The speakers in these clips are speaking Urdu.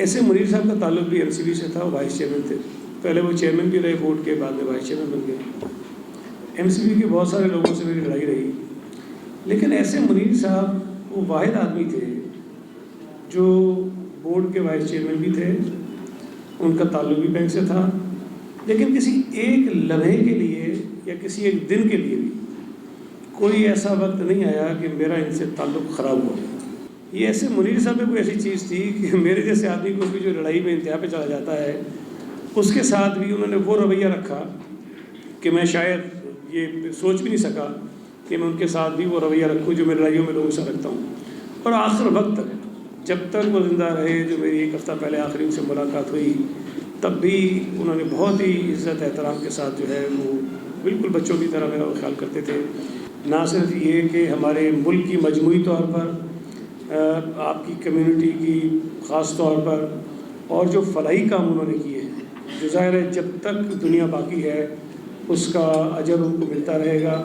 ایسے منیر صاحب کا تعلق بھی MCB سے تھا، وہ وائس چیئرمین تھے، پہلے وہ چیئرمین بھی رہے بورڈ کے، بعد میں وائس چیئرمین بن گئے۔ MCB کے بہت سارے لوگوں سے میری لڑائی رہی، لیکن ایسے منیر صاحب وہ واحد آدمی تھے جو بورڈ کے وائس چیئرمین بھی تھے، ان کا تعلق بھی بینک سے تھا، لیکن کسی ایک لمحے کے لیے یا کسی ایک دن کے لیے بھی کوئی ایسا وقت نہیں آیا کہ میرا ان سے تعلق خراب ہو۔ یہ ایسے منیر صاحب میں کوئی ایسی چیز تھی کہ میرے جیسے آدمی کو بھی جو لڑائی میں انتہا پہ چلا جاتا ہے، اس کے ساتھ بھی انہوں نے وہ رویہ رکھا کہ میں شاید یہ سوچ بھی نہیں سکا کہ میں ان کے ساتھ بھی وہ رویہ رکھوں جو میں لڑائیوں میں لوگوں سے رکھتا ہوں۔ اور آخر وقت تک، جب تک وہ زندہ رہے، جو میری ایک ہفتہ پہلے آخری ان سے ملاقات ہوئی، تب بھی انہوں نے بہت ہی عزت احترام کے ساتھ جو ہے وہ بالکل بچوں کی طرح میرا خیال کرتے تھے۔ نہ صرف یہ کہ ہمارے ملک کی مجموعی طور پر، آپ کی کمیونٹی کی خاص طور پر، اور جو فلاحی کام انہوں نے کیے ہیں، جو ظاہر ہے جب تک دنیا باقی ہے اس کا اجر ان کو ملتا رہے گا۔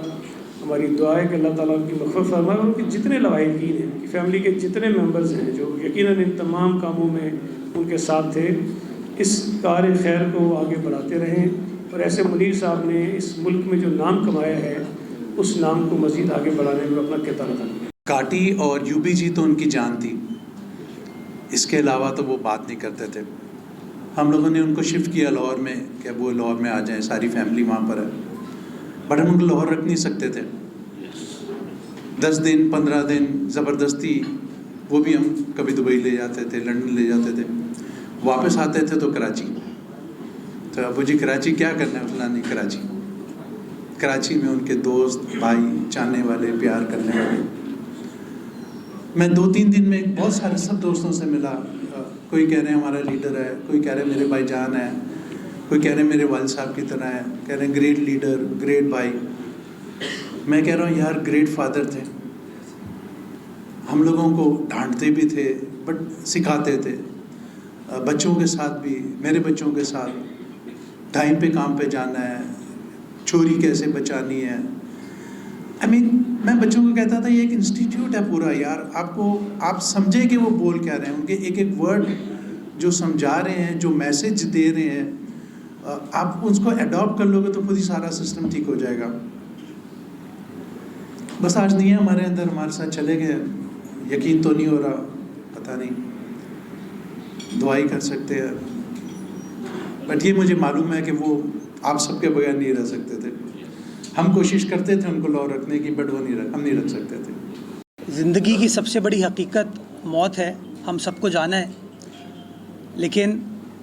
ہماری دعا ہے کہ اللہ تعالیٰ ان کی مغفرت فرمائے، اور ان کے جتنے لواحقین ہیں، ان کی فیملی کے جتنے ممبرز ہیں جو یقیناً ان تمام کاموں میں ان کے ساتھ تھے، اس کار خیر کو آگے بڑھاتے رہیں، اور ایسے منیر صاحب نے اس ملک میں جو نام کمایا ہے اس نام کو مزید آگے بڑھانے میں اپنا کردار ادا کیا۔ کاٹی اور UBG تو ان کی جان تھی، اس کے علاوہ تو وہ بات نہیں کرتے تھے۔ ہم لوگوں نے ان کو شفٹ کیا لاہور میں کہ وہ لاہور میں آ جائیں، ساری فیملی وہاں پر ہے، بٹ ہم ان کو لاہور رکھ نہیں سکتے تھے۔ 10 دن 15 دن زبردستی، وہ بھی ہم کبھی دبئی لے جاتے تھے، لنڈن لے جاتے تھے، واپس آتے تھے تو کراچی، تو ابو جی کراچی کیا کرنا ہے؟ فلانی کراچی میں ان کے دوست بھائی، چاہنے والے، پیار کرنے والے۔ میں 2-3 دن میں بہت سارے سب دوستوں سے ملا، کوئی کہہ رہے ہیں ہمارا لیڈر ہے، کوئی کہہ رہے ہیں میرے بھائی جان ہے، کوئی کہہ رہے ہیں میرے والد صاحب کی طرح ہے، کہہ رہے ہیں گریٹ لیڈر، گریٹ بھائی۔ میں کہہ رہا ہوں یار گریٹ فادر تھے، ہم لوگوں کو ڈانٹتے بھی تھے بٹ سکھاتے تھے، بچوں کے ساتھ بھی، میرے بچوں کے ساتھ ٹائم پہ کام پہ جانا ہے، چوری کیسے بچانی ہے۔ میں بچوں کو کہتا تھا یہ ایک انسٹیٹیوٹ ہے پورا، یار آپ سمجھیں کہ وہ بول کیا رہے ہیں، ان کے ایک ایک ورڈ جو سمجھا رہے ہیں، جو میسج دے رہے ہیں، آپ اس کو اڈاپٹ کر لو گے تو خود ہی سارا سسٹم ٹھیک ہو جائے گا۔ بس آج نہیں ہے ہمارے اندر، ہمارے ساتھ چلے گئے، یقین تو نہیں ہو رہا، پتہ نہیں، دعائی کر سکتے ہیں، بٹ یہ مجھے معلوم ہے کہ وہ آپ سب کے بغیر نہیں رہ سکتے تھے۔ ہم کوشش کرتے تھے ان کو لاہور رکھنے کی، بٹ ہم نہیں رکھ سکتے تھے۔ زندگی کی سب سے بڑی حقیقت موت ہے، ہم سب کو جانا ہے، لیکن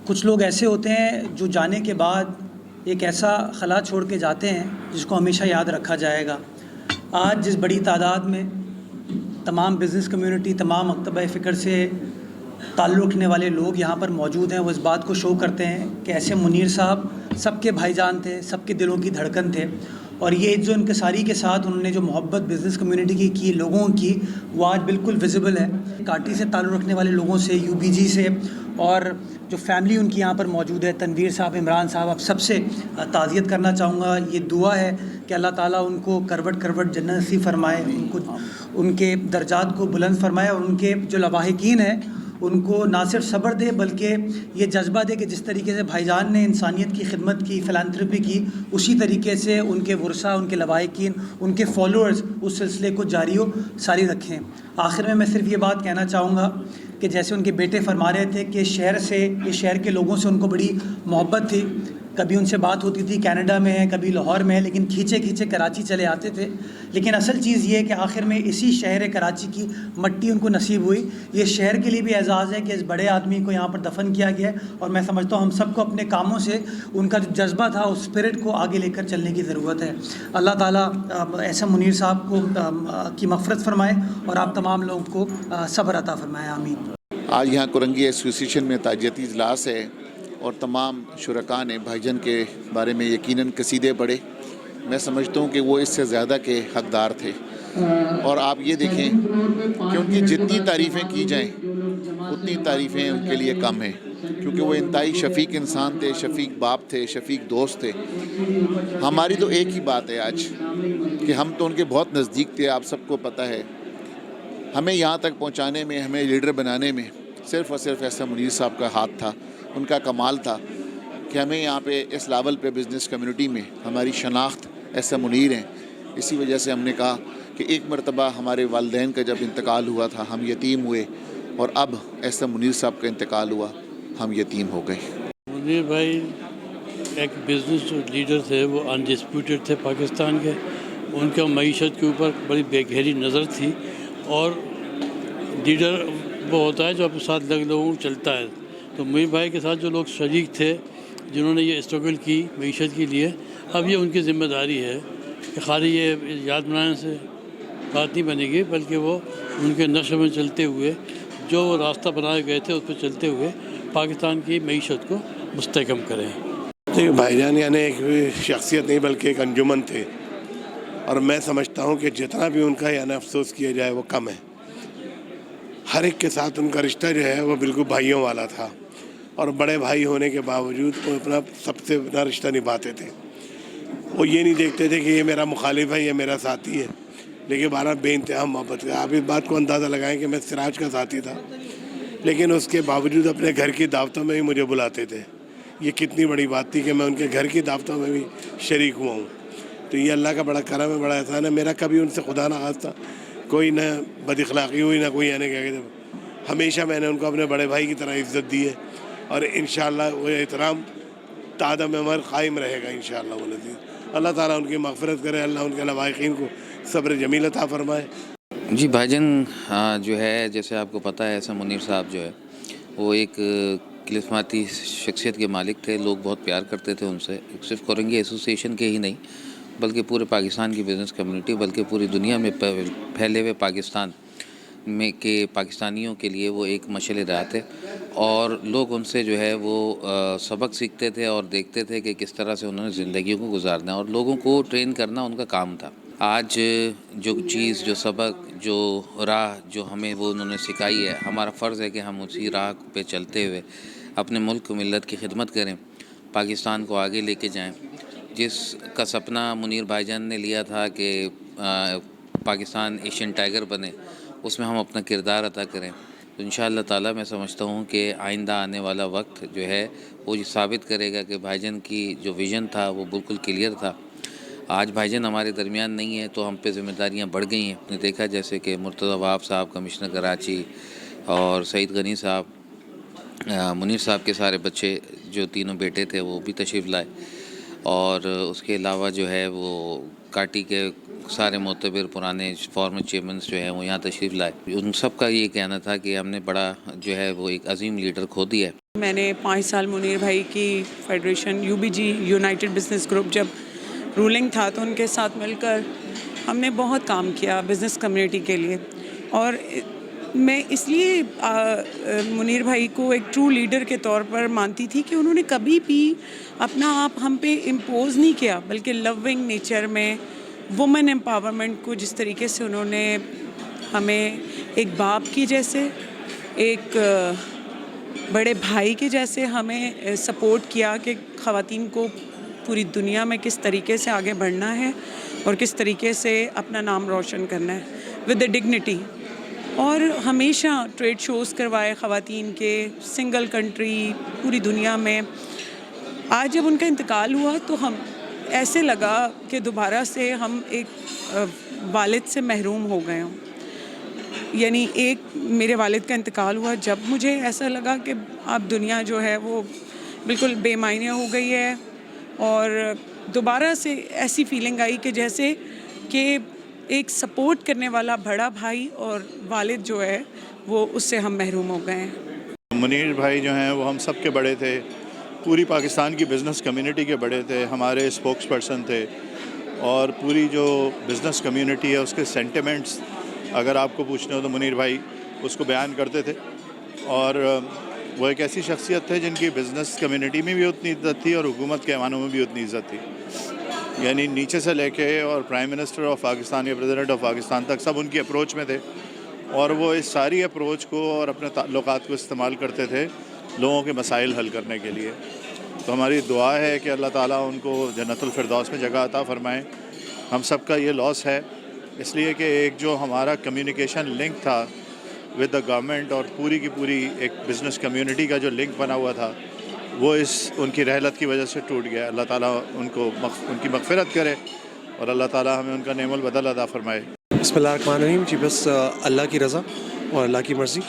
کچھ لوگ ایسے ہوتے ہیں جو جانے کے بعد ایک ایسا خلا چھوڑ کے جاتے ہیں جس کو ہمیشہ یاد رکھا جائے گا۔ آج جس بڑی تعداد میں تمام بزنس کمیونٹی، تمام مکتبہ فکر سے تعلق رکھنے والے لوگ یہاں پر موجود ہیں، وہ اس بات کو شو کرتے ہیں کہ ایسے منیر صاحب سب کے بھائی جان تھے، سب کے دلوں کی دھڑکن تھے، اور یہ جو انکساری کے ساتھ انہوں نے جو محبت بزنس کمیونٹی کی لوگوں کی، وہ آج بالکل ویزیبل ہے۔ کاٹی سے تعلق رکھنے والے لوگوں سے، UBG سے، اور جو فیملی ان کی یہاں پر موجود ہے، تنویر صاحب، عمران صاحب، آپ سب سے تعزیت کرنا چاہوں گا۔ یہ دعا ہے کہ اللہ تعالیٰ ان کو کروٹ کروٹ جنت نصیب فرمائے، ان کو ان کے درجات کو بلند فرمائے، اور ان کے جو لواحقین ہیں ان کو نہ صرف صبر دے بلکہ یہ جذبہ دے کہ جس طریقے سے بھائی جان نے انسانیت کی خدمت کی، فلانتھرپی کی، اسی طریقے سے ان کے ورثہ، ان کے لواحقین، ان کے فالوورز اس سلسلے کو جاری و ساری رکھیں۔ آخر میں صرف یہ بات کہنا چاہوں گا کہ جیسے ان کے بیٹے فرما رہے تھے کہ اس شہر کے لوگوں سے ان کو بڑی محبت تھی، کبھی ان سے بات ہوتی تھی کینیڈا میں ہے، کبھی لاہور میں ہے، لیکن کھینچے کھینچے کراچی چلے آتے تھے۔ لیکن اصل چیز یہ ہے کہ آخر میں اسی شہر کراچی کی مٹی ان کو نصیب ہوئی۔ یہ شہر کے لیے بھی اعزاز ہے کہ اس بڑے آدمی کو یہاں پر دفن کیا گیا ہے، اور میں سمجھتا ہوں ہم سب کو اپنے کاموں سے ان کا جو جذبہ تھا، اس اسپرٹ کو آگے لے کر چلنے کی ضرورت ہے۔ اللہ تعالیٰ ایسا منیر صاحب کو کی مغفرت فرمائے، اور آپ تمام لوگوں کو صبر عطا فرمائے، آمین۔ آج یہاں کورنگی ایسوسیشن میں تعزیتی اجلاس ہے، اور تمام شرکاء نے بھائی جان کے بارے میں یقیناً قصیدے پڑھے۔ میں سمجھتا ہوں کہ وہ اس سے زیادہ کے حقدار تھے، اور آپ یہ دیکھیں کہ ان کی جتنی تعریفیں کی جائیں اتنی تعریفیں ان کے لیے کم ہیں، کیونکہ وہ انتہائی شفیق انسان تھے، شفیق باپ تھے، شفیق دوست تھے۔ ہماری تو ایک ہی بات ہے آج کہ ہم تو ان کے بہت نزدیک تھے، آپ سب کو پتہ ہے۔ ہمیں یہاں تک پہنچانے میں، ہمیں لیڈر بنانے میں صرف اور صرف ایسا منیر صاحب کا ہاتھ تھا، ان کا کمال تھا کہ ہمیں یہاں پہ اس لیول پہ بزنس کمیونٹی میں ہماری شناخت ایسا منیر ہیں. اسی وجہ سے ہم نے کہا کہ ایک مرتبہ ہمارے والدین کا جب انتقال ہوا تھا ہم یتیم ہوئے، اور اب ایسا منیر صاحب کا انتقال ہوا ہم یتیم ہو گئے. منیر بھائی ایک بزنس لیڈر تھے، وہ انڈسپیوٹڈ تھے پاکستان کے. ان کا معیشت کے اوپر بڑی بے گہری نظر تھی، اور لیڈر وہ ہوتا ہے جو اپنے ساتھ لوگوں کو چلتا ہے. تو منیر بھائی کے ساتھ جو لوگ شریک تھے جنہوں نے یہ اسٹرگل کی معیشت کے لیے، اب یہ ان کی ذمہ داری ہے کہ خالی یہ یاد بنانے سے بات نہیں بنے گی، بلکہ وہ ان کے نقش میں چلتے ہوئے جو وہ راستہ بنائے گئے تھے اس پہ چلتے ہوئے پاکستان کی معیشت کو مستحکم کریں. دیکھیے بھائی جان یعنی ایک شخصیت نہیں بلکہ ایک انجمن تھے، اور میں سمجھتا ہوں کہ جتنا بھی ان کا یعنی افسوس کیا جائے وہ کم ہے. ہر ایک کے ساتھ ان کا رشتہ جو ہے وہ بالکل بھائیوں والا تھا، اور بڑے بھائی ہونے کے باوجود وہ اپنا سب سے اپنا رشتہ نبھاتے تھے. وہ یہ نہیں دیکھتے تھے کہ یہ میرا مخالف ہے، یہ میرا ساتھی ہے، لیکن بارہ بے انتہا محبت کا. آپ اس بات کو اندازہ لگائیں کہ میں سراج کا ساتھی تھا، لیکن اس کے باوجود اپنے گھر کی دعوتوں میں بھی مجھے بلاتے تھے. یہ کتنی بڑی بات تھی کہ میں ان کے گھر کی دعوتوں میں بھی شریک ہوا ہوں. تو یہ اللہ کا بڑا کرم ہے، بڑا احسان ہے. میرا کبھی ان سے خدا نہ خواستہ کوئی نہ بد اخلاقی ہوئی، نہ کوئی یعنی کہ ہمیشہ میں نے ان کو اپنے بڑے بھائی کی طرح عزت دی ہے، اور انشاءاللہ وہ احترام تعدم عمر قائم رہے گا انشاءاللہ. اللہ تعالیٰ ان کی مغفرت کرے، اللہ ان کے لواحقین کو صبر جمیل عطا فرمائے. جی بھائی جان جو ہے جیسے آپ کو پتہ ہے ایسا منیر صاحب جو ہے وہ ایک کرسماتی شخصیت کے مالک تھے. لوگ بہت پیار کرتے تھے ان سے، صرف کرنگی ایسوسی ایشن کے ہی نہیں بلکہ پورے پاکستان کی بزنس کمیونٹی، بلکہ پوری دنیا میں پھیلے ہوئے پاکستان میں کے پاکستانیوں کے لیے وہ ایک مشعل راہ تھے. اور لوگ ان سے جو ہے وہ سبق سیکھتے تھے اور دیکھتے تھے کہ کس طرح سے انہوں نے زندگیوں کو گزارنا ہے، اور لوگوں کو ٹرین کرنا ان کا کام تھا. آج جو چیز، جو سبق، جو راہ جو ہمیں وہ انہوں نے سکھائی ہے، ہمارا فرض ہے کہ ہم اسی راہ پہ چلتے ہوئے اپنے ملک ملت کی خدمت کریں، پاکستان کو آگے لے کے جائیں. جس کا سپنا منیر بھائی جان نے لیا تھا کہ پاکستان ایشین ٹائیگر بنے، اس میں ہم اپنا کردار ادا کریں. تو انشاءاللہ تعالیٰ میں سمجھتا ہوں کہ آئندہ آنے والا وقت جو ہے وہ یہ ثابت کرے گا کہ بھائی جان کی جو ویژن تھا وہ بالکل کلیئر تھا. آج بھائی جان ہمارے درمیان نہیں ہے تو ہم پہ ذمہ داریاں بڑھ گئی ہیں. آپ نے دیکھا جیسے کہ مرتضی وہاب صاحب کمشنر کراچی، اور سعید غنی صاحب، منیر صاحب کے سارے بچے جو تینوں بیٹے تھے وہ بھی تشریف لائے، اور اس کے علاوہ جو ہے وہ کاٹی کے سارے معتبر پرانے فارمر چیئرمینس جو ہیں وہ یہاں تشریف لائے. ان سب کا یہ کہنا تھا کہ ہم نے بڑا جو ہے وہ ایک عظیم لیڈر کھو دیا ہے. میں نے 5 سال منیر بھائی کی federation UBG United business group جب رولنگ تھا تو ان کے ساتھ مل کر ہم نے بہت کام کیا بزنس کمیونٹی کے لیے. اور میں اس لیے منیر بھائی کو ایک ٹرو لیڈر کے طور پر مانتی تھی کہ انہوں نے کبھی بھی اپنا آپ ہم پہ امپوز نہیں کیا، بلکہ لونگ نیچر میں وومن امپاورمنٹ کو جس طریقے سے انہوں نے ہمیں ایک باپ کی جیسے، ایک بڑے بھائی کے جیسے ہمیں سپورٹ کیا کہ خواتین کو پوری دنیا میں کس طریقے سے آگے بڑھنا ہے اور کس طریقے سے اپنا نام روشن کرنا ہے ود اے ڈگنیٹی. اور ہمیشہ ٹریڈ شوز کروائے خواتین کے، سنگل کنٹری پوری دنیا میں. آج جب ان کا انتقال ہوا تو ہم ایسے لگا کہ دوبارہ سے ہم ایک والد سے محروم ہو گئے ہوں. یعنی ایک میرے والد کا انتقال ہوا جب مجھے ایسا لگا کہ اب دنیا جو ہے وہ بالکل بے معنی ہو گئی ہے، اور دوبارہ سے ایسی فیلنگ آئی کہ جیسے کہ ایک سپورٹ کرنے والا بڑا بھائی اور والد جو ہے وہ اس سے ہم محروم ہو گئے ہیں. منیر بھائی جو ہیں وہ ہم سب کے بڑے تھے، پوری پاکستان کی بزنس کمیونٹی کے بڑے تھے، ہمارے اسپوکس پرسن تھے، اور پوری جو بزنس کمیونٹی ہے اس کے سینٹیمنٹس اگر آپ کو پوچھنا ہو تو منیر بھائی اس کو بیان کرتے تھے. اور وہ ایک ایسی شخصیت تھے جن کی بزنس کمیونٹی میں بھی اتنی عزت تھی اور حکومت کے ایوانوں میں بھی اتنی عزت تھی. یعنی نیچے سے لے کے اور پرائم منسٹر آف پاکستان یا پریزیڈنٹ آف پاکستان تک سب ان کی اپروچ میں تھے، اور وہ اس ساری اپروچ کو اور اپنے تعلقات کو استعمال کرتے تھے لوگوں کے مسائل حل کرنے کے لیے. تو ہماری دعا ہے کہ اللہ تعالیٰ ان کو جنت الفردوس میں جگہ عطا فرمائیں. ہم سب کا یہ لاس ہے، اس لیے کہ ایک جو ہمارا کمیونیکیشن لنک تھا ود دا گورنمنٹ اور پوری کی پوری ایک بزنس کمیونٹی کا جو لنک بنا ہوا تھا وہ ان کی رحلت کی وجہ سے ٹوٹ گیا. اللہ تعالیٰ ان کی مغفرت کرے اور اللہ تعالیٰ ہمیں ان کا نعم البدل عطا فرمائے. بسم اللہ الرحمن الرحیم. جی بس اللہ کی رضا اور اللہ کی مرضی,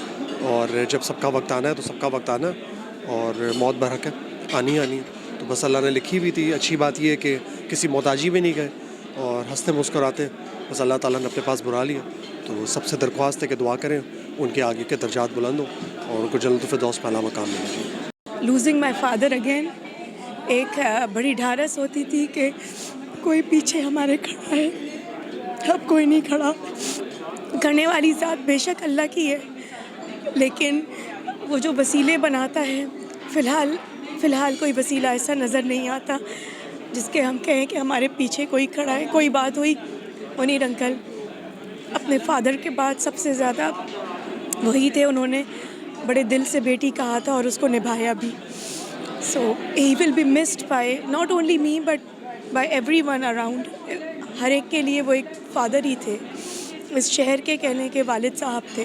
اور جب سب کا وقت آنا ہے تو سب کا وقت آنا ہے, اور موت برحق ہے, آنی ہے. تو بس اللہ نے لکھی ہوئی تھی. اچھی بات یہ ہے کہ کسی محتاجی میں نہیں گئے اور ہنستے مسکراتے, بس اللہ تعالیٰ نے اپنے پاس بلا لیا. تو سب سے درخواست ہے کہ دعا کریں ان کے آگے کے درجات بلند ہوں اور ان کو جنت الفردوس میں اعلیٰ مقام ملے. لوزنگ مائی فادر اگین ایک بڑی ڈھارس ہوتی تھی کہ کوئی پیچھے ہمارے کھڑا ہے, اب کوئی نہیں کھڑا. کرنے والی ذات بے شک اللہ کی ہے, لیکن وہ جو وسیلے بناتا ہے فی الحال کوئی وسیلہ ایسا نظر نہیں آتا جس کے ہم کہیں کہ ہمارے پیچھے کوئی کھڑا ہے. کوئی بات ہوئی منیر انکل اپنے فادر کے بعد سب سے زیادہ وہی تھے, انہوں نے بڑے دل سے بیٹی کہا تھا اور اس کو نبھایا بھی. So he will be missed by not only me but by everyone around. ہر ایک کے لیے وہ ایک فادر ہی تھے, اس شہر کے کہنے کے والد صاحب تھے.